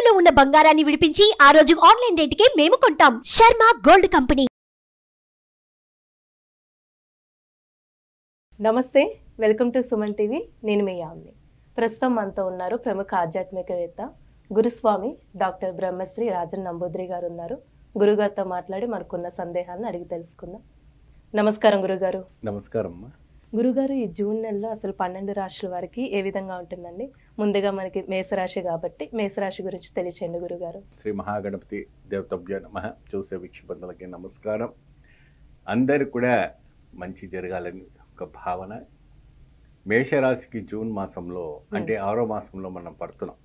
తాకట్టులో ఉన్న బంగారాన్ని విడిపించి ఆ రోజు ఆన్లైన్ రేటుకే మేము కొంటాం. Sharma gold company. నమస్తే, వెల్కమ్ టు సుమన్ టీవీ. నేను మీ యామిని. ప్రస్తుతం మనతో ఉన్నారు ప్రముఖ ఆధ్యాత్మికవేత్త గురుస్వామి డాక్టర్ బ్రహ్మశ్రీ రాజన్ నంబూద్రి గారు ఉన్నారు. గురుగారితో మాట్లాడి మనకున్న సందేహాలను అడిగి తెలుసుకుందాం. నమస్కారం గురుగారు. నమస్కారం అమ్మా. గురుగారు, ఈ జూన్ నెలలో అసలు 12 రాశుల వారికి ఏ విధంగా ఉంటుందండి? ముందుగా మనకి మేషరాశి కాబట్టి మేషరాశి గురించి తెలియచేయండి గురుగారు. శ్రీ మహాగణపతి దేవతభ్య నమః. చూసే వీక్షబంధులకి నమస్కారం. అందరు కూడా మంచి జరగాలని ఒక భావన. మేషరాశికి జూన్ మాసంలో అంటే 6వ మాసంలో మనం పడుతున్నాం.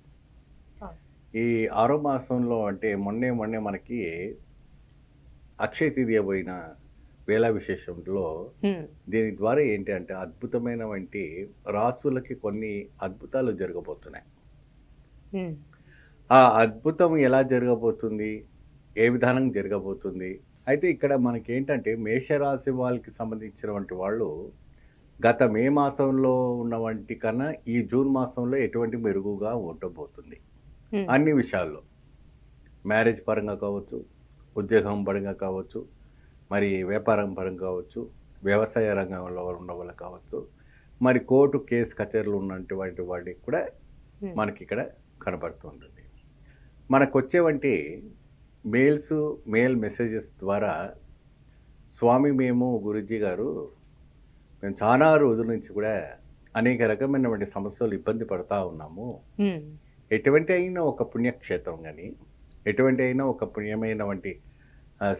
ఈ 6వ మాసంలో అంటే మొన్నే మనకి అక్షయ తృతీయ పోయిన వేళ విశేషంలో దీని ద్వారా ఏంటి అంటే అద్భుతమైన వంటి రాసులకి కొన్ని అద్భుతాలు జరగబోతున్నాయి. ఆ అద్భుతం ఎలా జరగబోతుంది, ఏ విధానం జరగబోతుంది? అయితే ఇక్కడ మనకి ఏంటంటే మేషరాశి వాళ్ళకి సంబంధించినటువంటి వాళ్ళు గత మే మాసంలో ఉన్న వంటి కన్నా ఈ జూన్ మాసంలో ఎటువంటి మెరుగుగా ఉండబోతుంది అన్ని విషయాల్లో. మ్యారేజ్ పరంగా కావచ్చు, ఉద్యోగం పరంగా కావచ్చు, మరి వ్యాపారం పరంగా కావచ్చు, వ్యవసాయ రంగంలో ఉన్న వాళ్ళు కావచ్చు, మరి కోర్టు కేసు కచేరీలు ఉన్నటువంటి వాటికి కూడా మనకి ఇక్కడ కనబడుతుంటుంది. మనకు వచ్చేవంటి మెయిల్ మెసేజెస్ ద్వారా స్వామి మేము గురూజీ గారు మేము చాలా రోజుల నుంచి కూడా అనేక రకమైనటువంటి సమస్యలు ఇబ్బంది పడుతూ ఉన్నాము. ఎటువంటి అయినా ఒక పుణ్యక్షేత్రం కానీ, ఎటువంటి అయినా ఒక పుణ్యమైనటువంటి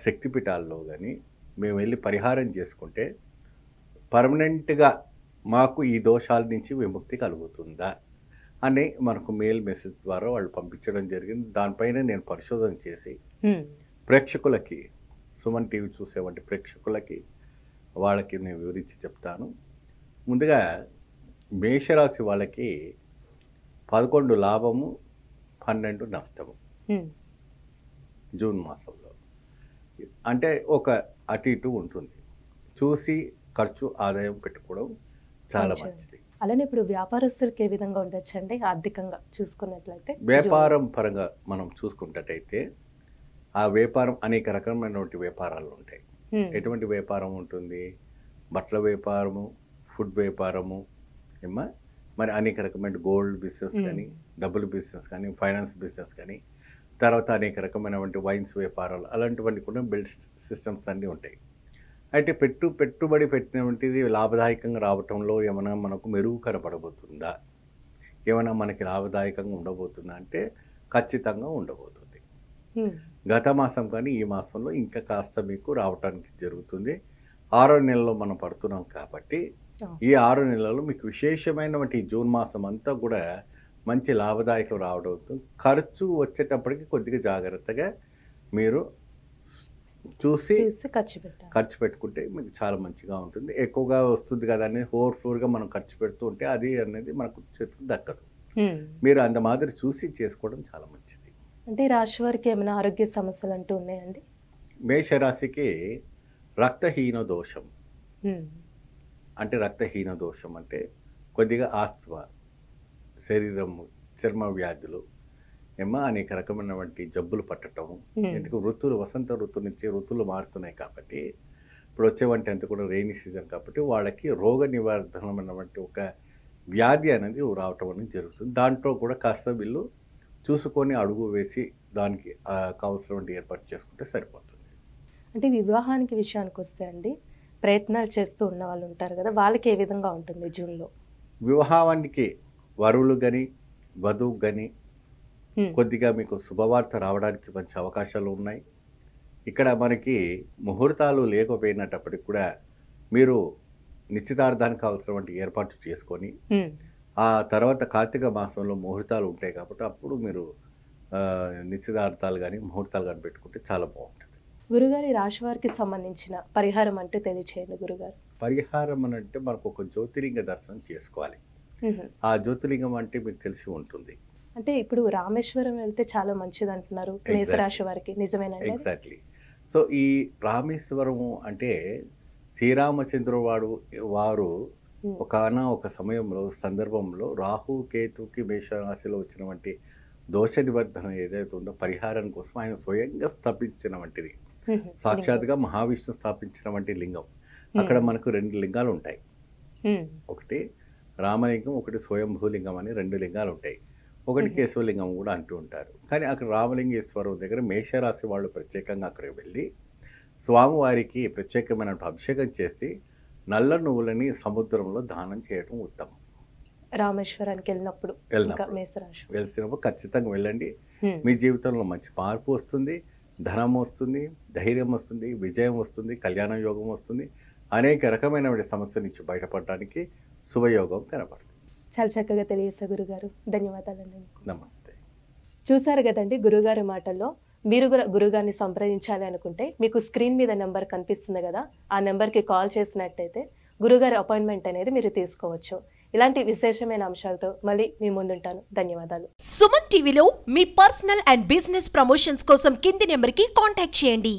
శక్తిపీఠాల్లో కానీ మేము వెళ్ళి పరిహారం చేసుకుంటే పర్మనెంట్గా మాకు ఈ దోషాల నుంచి విముక్తి కలుగుతుందా అని మనకు మెయిల్ మెసేజ్ ద్వారా వాళ్ళు పంపించడం జరిగింది. దానిపైన నేను పరిశోధన చేసి ప్రేక్షకులకి, సుమన్ టీవీ చూసేవంటి ప్రేక్షకులకి వాళ్ళకి నేను వివరించి చెప్తాను. ముందుగా మేషరాశి వాళ్ళకి 11 లాభము, 12 నష్టము జూన్ మాసంలో. అంటే ఒక అటు ఇటు ఉంటుంది. చూసి ఖర్చు ఆదాయం పెట్టుకోవడం చాలా మంచిది. అలానే ఇప్పుడు వ్యాపారస్తులకి ఏ విధంగా ఉండొచ్చండి ఆర్థికంగా చూసుకున్నట్లయితే? వ్యాపారం పరంగా మనం చూసుకున్నట్టయితే ఆ వ్యాపారం అనేక రకమైనటువంటి వ్యాపారాలు ఉంటాయి. ఎటువంటి వ్యాపారం ఉంటుంది? బట్టల వ్యాపారము, ఫుడ్ వ్యాపారము, ఏమా మరి అనేక రకమైన గోల్డ్ బిజినెస్ కానీ, డబ్బులు బిజినెస్ కానీ, ఫైనాన్స్ బిజినెస్ కానీ, తర్వాత అనేక రకమైనటువంటి వైన్స్ వ్యాపారాలు, అలాంటివన్నీ కూడా బిల్డ్ సిస్టమ్స్ అన్నీ ఉంటాయి. అయితే పెట్టుబడి పెట్టినటువంటిది లాభదాయకంగా రావటంలో ఏమైనా మనకు మెరుగు కనపడబోతుందా, ఏమైనా మనకి లాభదాయకంగా ఉండబోతుందా అంటే ఖచ్చితంగా ఉండబోతుంది. గత మాసం కానీ ఈ మాసంలో ఇంకా కాస్త మీకు రావటానికి జరుగుతుంది. 6వ నెలలో మనం పడుతున్నాం కాబట్టి ఈ 6 నెలలు మీకు విశేషమైనటువంటి జూన్ మాసం అంతా కూడా మంచి లాభదాయకం రావడం. ఖర్చు వచ్చేటప్పటికి కొద్దిగా జాగ్రత్తగా మీరు చూసి ఖర్చు పెట్టుకుంటే మీకు చాలా మంచిగా ఉంటుంది. ఎక్కువగా వస్తుంది కదా అని ఓవర్ఫ్లోర్గా మనం ఖర్చు పెడుతూ ఉంటే అది అనేది మనకు చేతికి దక్కదు. మీరు అంత మాదిరి చూసి చేసుకోవడం చాలా మంచిది. అంటే రాశి వారికి ఏమైనా ఆరోగ్య సమస్యలు అంటూ ఉన్నాయండి? మేషరాశికి రక్తహీన దోషం అంటే రక్తహీన దోషం అంటే కొద్దిగా ఆస్తమా, శరీరము, చర్మ వ్యాధులు, ఏమో అనేక రకమైనటువంటి జబ్బులు పట్టటము. ఎందుకు ఋతువులు, వసంత ఋతువు నుంచి ఋతువులు మారుతున్నాయి కాబట్టి ఇప్పుడు వచ్చేవంటి అంతా కూడా రెయినీ సీజన్ కాబట్టి వాళ్ళకి రోగ నివారణమైనటువంటి ఒక వ్యాధి అనేది రావటం అనేది జరుగుతుంది. దాంట్లో కూడా కాస్త వీళ్ళు చూసుకొని అడుగు వేసి దానికి కావాల్సినటువంటి ఏర్పాటు చేసుకుంటే సరిపోతుంది. అంటే వివాహానికి విషయానికి వస్తే అండి, ప్రయత్నాలు చేస్తూ ఉన్న వాళ్ళు ఉంటారు కదా, వాళ్ళకి ఏ విధంగా ఉంటుంది జూన్లో? వివాహానికి వరువులు కానీ వధువు కానీ కొద్దిగా మీకు శుభవార్త రావడానికి మంచి అవకాశాలు ఉన్నాయి. ఇక్కడ మనకి ముహూర్తాలు లేకపోయినప్పటికి కూడా మీరు నిశ్చితార్థానికి కావాల్సినటువంటి ఏర్పాటు చేసుకొని ఆ తర్వాత కార్తీక మాసంలో ముహూర్తాలు ఉంటాయి కాబట్టి అప్పుడు మీరు నిశ్చితార్థాలు కానీ ముహూర్తాలు కానీ పెట్టుకుంటే చాలా బాగుంటుంది. గురుగారి రాశి వారికి సంబంధించిన పరిహారం అంటే తెలియచేయండి గురుగారు. పరిహారం అని అంటే మనకు ఒక జ్యోతిర్లింగ దర్శనం చేసుకోవాలి. ఆ జ్యోతిర్లింగం అంటే మీకు తెలిసి ఉంటుంది. అంటే ఇప్పుడు రామేశ్వరం వెళ్తే చాలా మంచిది అంటున్నారు మేషరాశి వారికి, నిజమేనా? ఎగ్జాక్ట్లీ. సో ఈ రామేశ్వరము అంటే శ్రీరామచంద్రుడు వారు ఒక సమయంలో సందర్భంలో రాహు కేతుకి మేషరాశిలో వచ్చినటువంటి దోష నివర్ధన ఏదైతే ఉందో పరిహారం కోసం ఆయన స్వయంగా స్థాపించిన వంటిది. సాక్షాత్గా మహావిష్ణు స్థాపించిన వంటి లింగం. అక్కడ మనకు 2 లింగాలు ఉంటాయి. ఒకటి రామలింగం, ఒకటి స్వయంభూలింగం అని 2 లింగాలు ఉంటాయి. ఒకటి కేశవలింగం కూడా అంటూ ఉంటారు. కానీ అక్కడ రామలింగేశ్వరం దగ్గర మేషరాశి వాళ్ళు ప్రత్యేకంగా అక్కడికి వెళ్ళి స్వామివారికి ప్రత్యేకమైన అభిషేకం చేసి నల్ల నువ్వులని సముద్రంలో దానం చేయడం ఉత్తమం. రామేశ్వరానికి వెళ్ళినప్పుడు వెలిసినప్పుడు ఖచ్చితంగా వెళ్ళండి. మీ జీవితంలో మంచి మార్పు వస్తుంది, ధనం వస్తుంది, ధైర్యం వస్తుంది, విజయం వస్తుంది, కళ్యాణ యోగం వస్తుంది. అనేక రకమైన సమస్య నుంచి బయటపడడానికి శుభయోగం కనపడుతుంది. చాలా చక్కగా తెలియజేశారు గురుగారు. ధన్యవాదాలండి. నమస్తే. చూసారు కదండి గురుగారి మాటల్లో. మీరు కూడా గురుగారిని సంప్రదించాలి అనుకుంటే మీకు స్క్రీన్ మీద నెంబర్ కనిపిస్తుంది కదా, ఆ నెంబర్కి కాల్ చేసినట్టయితే గురుగారి అపాయింట్మెంట్ అనేది మీరు తీసుకోవచ్చు. ఇలాంటి విశేషమైన అంశాలతో మళ్ళీ మీ ముందుంటాను. ధన్యవాదాలు. సుమన్ టీవీలో మీ పర్సనల్ అండ్ బిజినెస్ ప్రమోషన్స్ కోసం కింది నెంబర్కి కాంటాక్ట్ చేయండి.